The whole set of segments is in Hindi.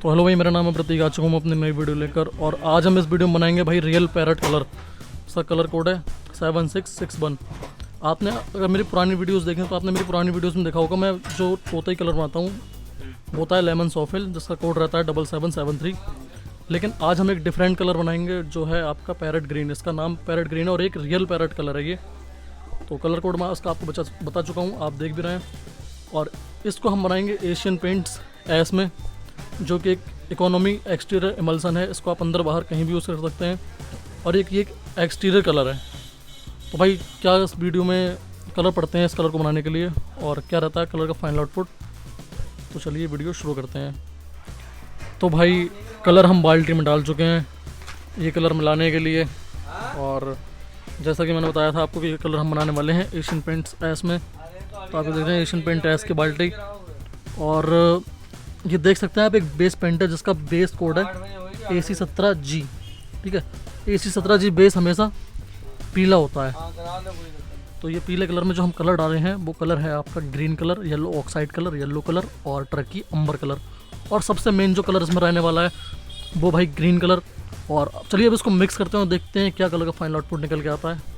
तो हेलो भाई, मेरा नाम है प्रतीक। आ चुका हूँ अपनी नई वीडियो लेकर, और आज हम इस वीडियो में बनाएंगे भाई रियल पैरट कलर। इसका कलर कोड है 7661। आपने अगर मेरी पुरानी वीडियोस देखें तो आपने मेरी पुरानी वीडियोस में देखा होगा, मैं जो तोता कलर बनाता हूँ वो होता है लेमन सॉफिल, जिसका कोड रहता है 7773। लेकिन आज हम एक डिफरेंट कलर बनाएंगे जो है आपका पैरट ग्रीन। इसका नाम पैरट ग्रीन है और एक रियल पैरट कलर है ये। तो कलर कोड मैं उसका आपको बता चुका हूँ, आप देख भी रहे हैं। और इसको हम बनाएंगे एशियन पेंट्स एस में, जो कि एक इकोनॉमी एक्सटीरियर इमल्सन है। इसको आप अंदर बाहर कहीं भी यूज़ कर सकते हैं, और ये एक एक्सटीरियर कलर है। तो भाई क्या इस वीडियो में कलर पड़ते हैं इस कलर को बनाने के लिए, और क्या रहता है कलर का फाइनल आउटपुट। तो चलिए वीडियो शुरू करते हैं। तो भाई कलर हम बाल्टी में डाल चुके हैं ये कलर मिलाने के लिए, और जैसा कि मैंने बताया था आपको कि ये कलर हम बनाने वाले हैं एशियन पेंट्स एस में। तो आप देख रहे हैं एशियन पेंट एस की बाल्टी, और ये देख सकते हैं आप एक बेस पेंट है जिसका बेस कोड है AC17G। ठीक है, AC17G बेस हमेशा पीला होता है। तो ये पीले कलर में जो हम कलर डाले हैं वो कलर है आपका green colour, yellow oxide colour, yellow colour और टर्की अंबर कलर। और सबसे मेन जो कलर इसमें रहने वाला है वो भाई ग्रीन कलर। और चलिए अब इसको मिक्स करते हैं और देखते हैं क्या कलर का फाइनल आउटपुट निकल के आता है।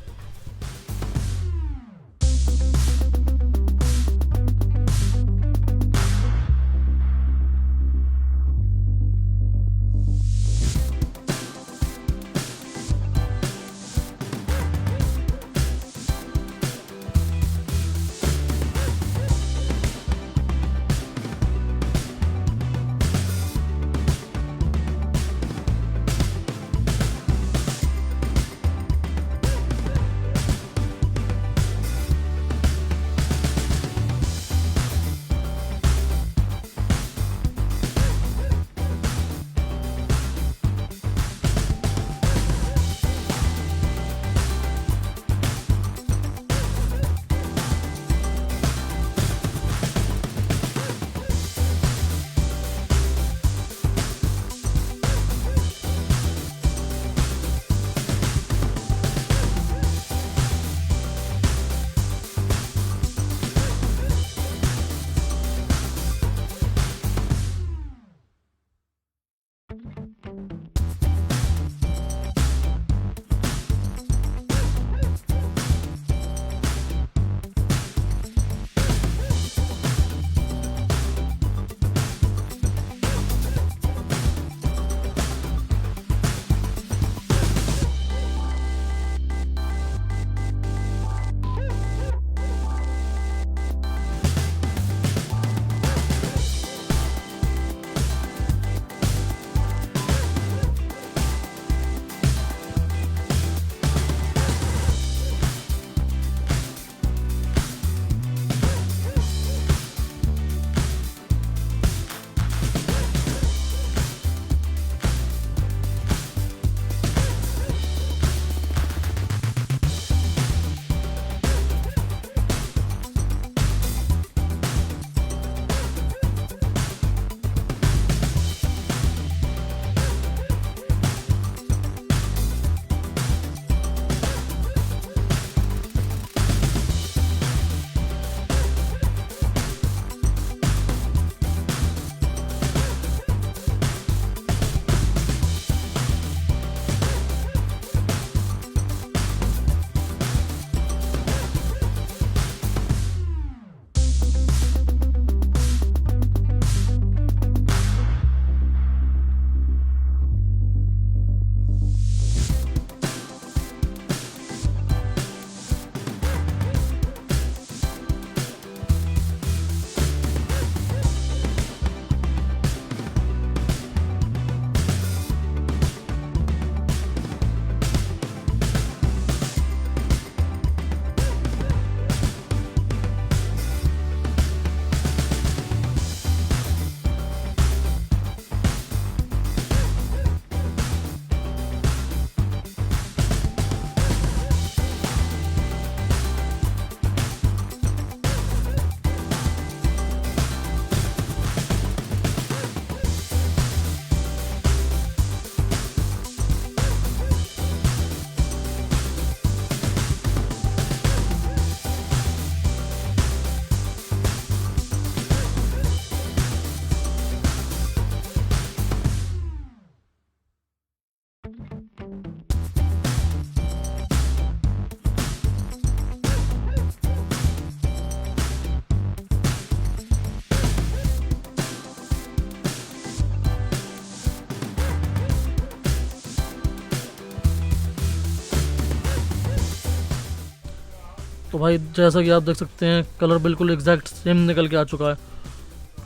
तो भाई जैसा कि आप देख सकते हैं कलर बिल्कुल एग्जैक्ट सेम निकल के आ चुका है।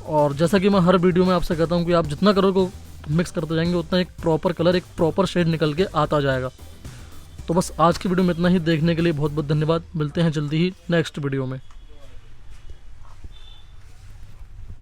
और जैसा कि मैं हर वीडियो में आपसे कहता हूँ कि आप जितना कलर को मिक्स करते जाएंगे उतना एक प्रॉपर कलर, एक प्रॉपर शेड निकल के आता जाएगा। तो बस आज की वीडियो में इतना ही। देखने के लिए बहुत बहुत धन्यवाद। मिलते हैं जल्दी ही नेक्स्ट वीडियो में।